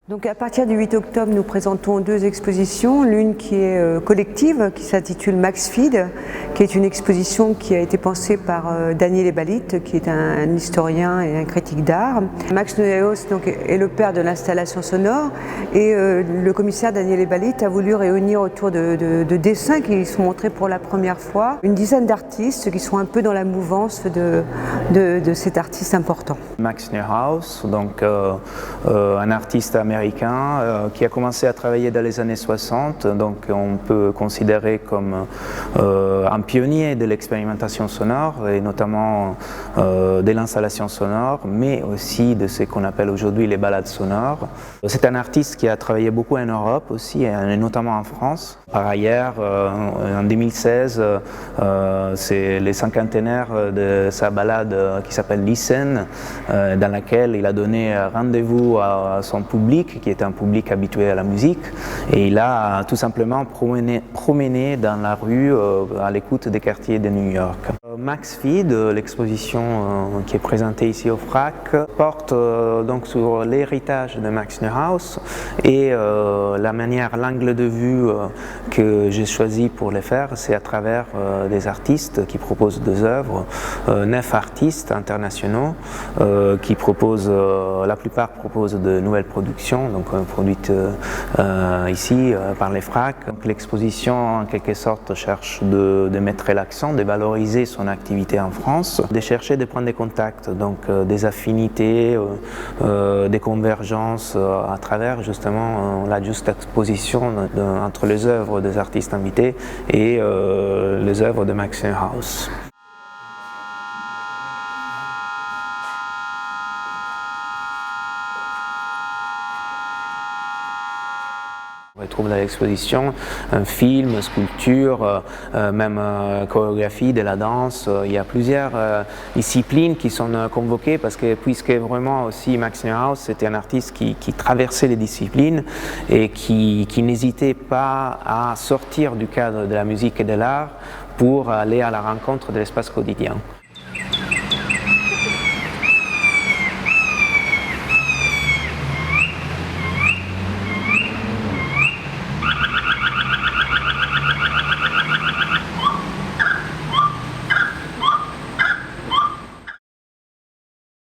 Donc à partir du 8 octobre, nous présentons deux expositions, l'une qui est collective, qui s'intitule Max Feed, qui est une exposition qui a été pensée par Daniel Ebalit, qui est un historien et un critique d'art. Max Neuhaus donc, est le père de l'installation sonore et le commissaire Daniel Ebalit a voulu réunir autour de dessins qui sont montrés pour la première fois une dizaine d'artistes qui sont un peu dans la mouvance de cet artiste important. Max Neuhaus, donc un artiste américain qui a commencé à travailler dans les années 60, donc on peut considérer comme un pionnier de l'expérimentation sonore et notamment de l'installation sonore, mais aussi de ce qu'on appelle aujourd'hui les balades sonores. C'est un artiste qui a travaillé beaucoup en Europe aussi, et notamment en France. Par ailleurs, en 2016, c'est les cinquantenaires de sa balade qui s'appelle Listen, dans laquelle il a donné rendez-vous à son public, qui est un public habitué à la musique, et il a tout simplement promené dans la rue à l'écoute des quartiers de New York. Max Feed, l'exposition qui est présentée ici au FRAC, porte donc sur l'héritage de Max Neuhaus et la manière, l'angle de vue que j'ai choisi pour les faire, c'est à travers des artistes qui proposent des œuvres, 9 artistes internationaux qui proposent, la plupart proposent de nouvelles productions, donc produites ici par les FRAC. L'exposition en quelque sorte cherche de mettre l'accent, de valoriser son activité en France, de chercher de prendre des contacts, donc des affinités, des convergences à travers justement la juste exposition entre les œuvres des artistes invités et les œuvres de Max Neuhaus. On retrouve dans l'exposition un film, sculpture, même chorégraphie, de la danse. Il y a plusieurs disciplines qui sont convoquées parce que puisque vraiment aussi Max Neuhaus c'était un artiste qui traversait les disciplines et qui n'hésitait pas à sortir du cadre de la musique et de l'art pour aller à la rencontre de l'espace quotidien.